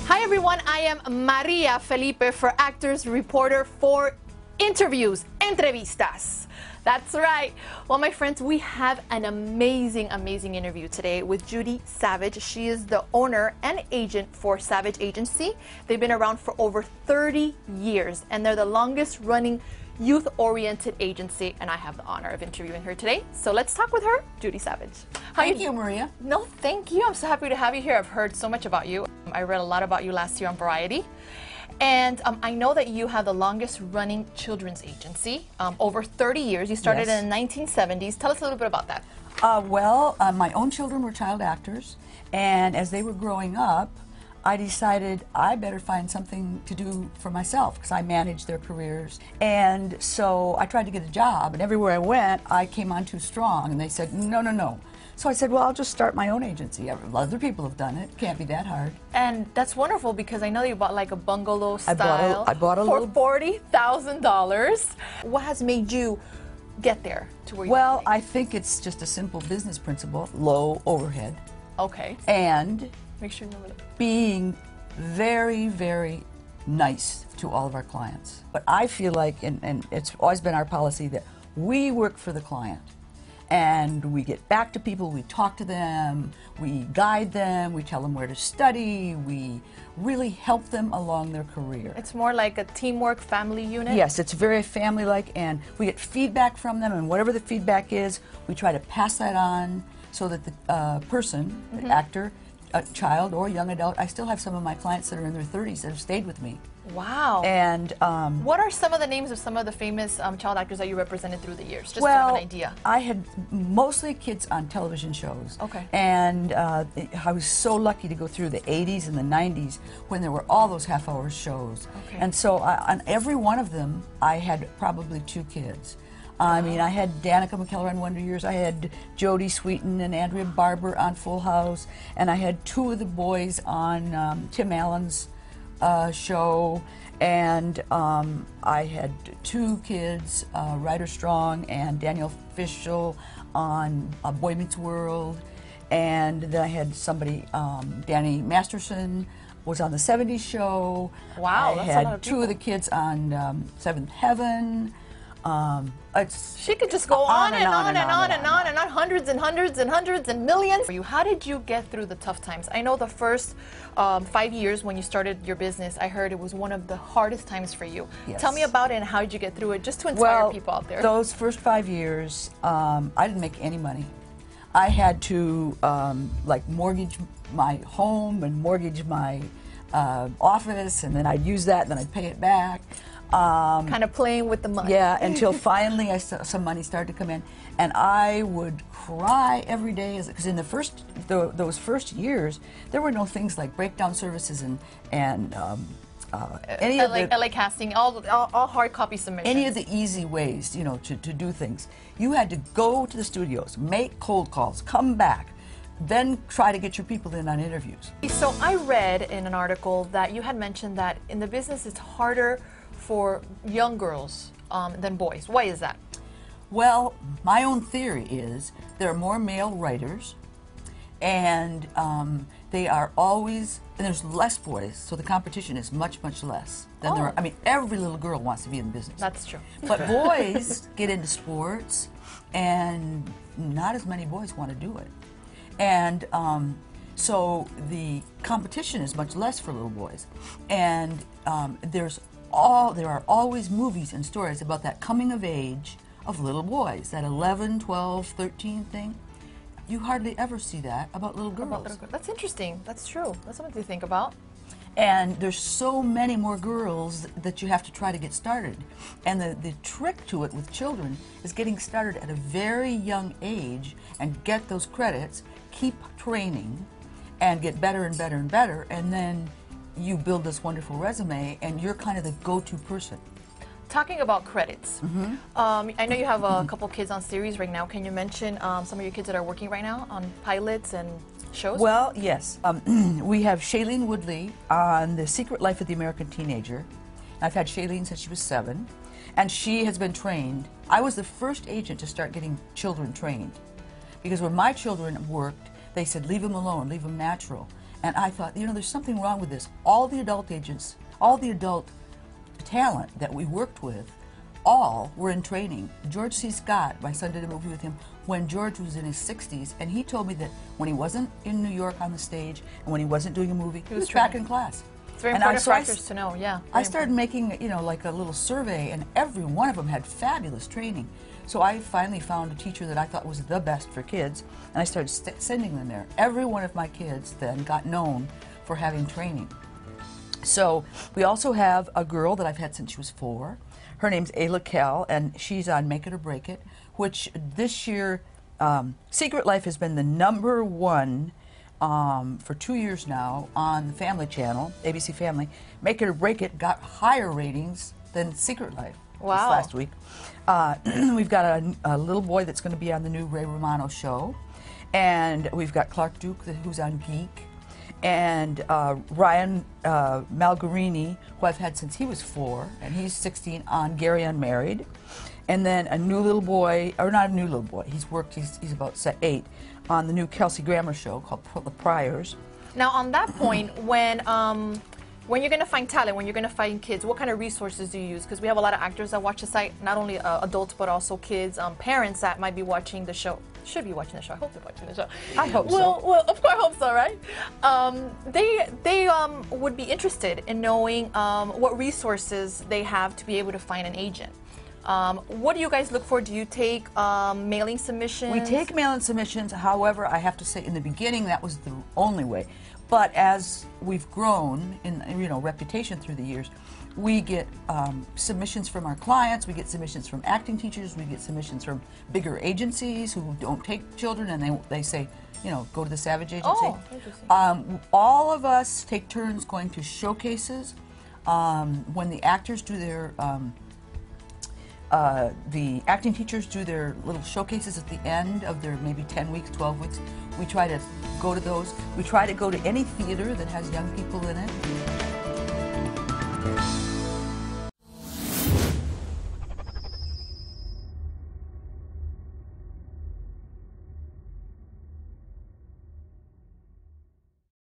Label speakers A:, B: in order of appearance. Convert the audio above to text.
A: Hi everyone, I am Maria Felipe for Actors Reporter for Interviews, Entrevistas. That's right. Well, my friends, we have an amazing interview today with Judy Savage. She is the owner and agent for Savage Agency. They've been around for over 30 years, and they're the longest running youth-oriented agency, and I have the honor of interviewing her today. So let's talk with her, Judy Savage.
B: Thank you, Maria.
A: No, thank you. I'm so happy to have you here. I've heard so much about you. I read a lot about you last year on Variety. And I know that you have the longest running children's agency, over 30 years. You started in the 1970s. Tell us a little bit about that.
B: My own children were child actors, and as they were growing up, I decided I better find something to do for myself because I managed their careers. And so I tried to get a job, and everywhere I went, I came on too strong, and they said, no, no, no. So I said, well, I'll just start my own agency. Other people have done it. Can't be that hard.
A: And that's wonderful because I know you bought like a bungalow style
B: I bought a
A: for
B: little
A: $40,000. What has made you get there to where you are?
B: Well, I think it's just a simple business principle, low overhead.
A: Okay.
B: And
A: Make sure you know that.
B: Being very, very nice to all of our clients. But I feel like, and it's always been our policy, that we work for the client. And we get back to people, we talk to them, we guide them, we tell them where to study, we really help them along their career.
A: It's more like a teamwork family unit?
B: Yes, it's very family-like, and we get feedback from them, and whatever the feedback is, we try to pass that on so that the person, the actor, a child or young adult, I still have some of my clients that are in their 30s that have stayed with me.
A: Wow.
B: And
A: what are some of the names of some of the famous child actors that you represented through the years, just to have an idea?
B: I had mostly kids on television shows.
A: Okay.
B: And I was so lucky to go through the 80s and the 90s when there were all those half-hour shows.
A: Okay.
B: And so on every one of them, I had probably 2 kids. I mean, I had Danica McKellar on Wonder Years, I had Jody Sweeten and Andrea Barber on Full House, and I had 2 of the boys on Tim Allen's show, and I had 2 kids, Ryder Strong and Daniel Fishel on Boy Meets World, and then I had somebody, Danny Masterson was on the 70s show.
A: Wow,
B: I
A: that's a lot
B: had
A: of
B: 2 of the kids on Seventh Heaven.
A: She could just go on and on and on and on and on, hundreds and hundreds and hundreds and millions. How did you get through the tough times? I know the first 5 years when you started your business, I heard it was one of the hardest times for you.
B: Yes.
A: Tell me about it and how did you get through it, just to inspire people out there.
B: Those first 5 years, I didn't make any money. I had to like mortgage my home and mortgage my office, and then I'd use that and then I'd pay it back.
A: Kind of playing with the money.
B: Yeah, until finally some money started to come in, and I would cry every day because in the those first years there were no things like breakdown services and any of the
A: LA casting, all hard copy submissions.
B: any of the easy ways, you know, to do things. You had to go to the studios, make cold calls, come back, then try to get your people in on interviews.
A: So I read in an article that you had mentioned that in the business it's harder for young girls than boys. Why is that?
B: Well, my own theory is there are more male writers, and they are always, and there's less boys, so the competition is much, much less than there are. I mean, every little girl wants to be in business.
A: That's true.
B: But boys get into sports, and not as many boys want to do it. And so the competition is much less for little boys. And there are always movies and stories about that coming of age of little boys, that 11, 12, 13 thing. You hardly ever see that about little girls.
A: That's interesting. That's true. That's something to think about.
B: And there's so many more girls that you have to try to get started. And the trick to it with children is getting started at a very young age and get those credits, keep training, and get better and better and better, and then you build this wonderful resume, and you're kind of the go-to person.
A: Talking about credits, I know you have a couple kids on series right now. Can you mention some of your kids that are working right now on pilots and shows?
B: Well, yes. We have Shailene Woodley on The Secret Life of the American Teenager. I've had Shailene since she was 7, and she has been trained. I was the first agent to start getting children trained, because when my children worked, they said, leave them alone, leave them natural. And I thought, you know, there's something wrong with this. All the adult agents, all the adult talent that we worked with, all were in training. George C. Scott, my son did a movie with him when George was in his 60s, and he told me that when he wasn't in New York on the stage and when he wasn't doing a movie, he was back in class.
A: It's very important for actors to know, yeah.
B: I started making, you know, like a little survey, and every one of them had fabulous training. So I finally found a teacher that I thought was the best for kids, and I started sending them there. Every one of my kids then got known for having training. So we also have a girl that I've had since she was 4. Her name's Ayla Kell, and she's on Make It or Break It, which this year, Secret Life has been the #1 for 2 years now on the Family Channel, ABC Family. Make It or Break It got higher ratings than Secret Life this last week. We've got a little boy that's going to be on the new Ray Romano show, and we've got Clark Duke who's on Geek, and Ryan Malgarini, who I've had since he was 4, and he's 16, on Gary Unmarried. And then a new little boy, or not a new little boy, he's about 8, on the new Kelsey Grammer show called The Priors.
A: Now on that point, when you're going to find talent, when you're going to find kids, what kind of resources do you use? Because we have a lot of actors that watch the site, not only adults but also kids, parents that might be watching the show. Should be watching the show. I hope they're watching the show.
B: I hope so.
A: Well, of course, I hope so, right? They would be interested in knowing what resources they have to be able to find an agent. What do you guys look for? Do you take mailing submissions?
B: We take mailing submissions. However, I have to say, in the beginning, that was the only way. But as we've grown in, you know, reputation through the years, we get submissions from our clients, we get submissions from acting teachers, we get submissions from bigger agencies who don't take children, and they say, you know, go to the Savage Agency.
A: Oh, interesting.
B: All of us take turns going to showcases. When the actors do their, the acting teachers do their little showcases at the end of their maybe 10 weeks, 12 weeks, we try to go to those. We try to go to any theater that has young people in it.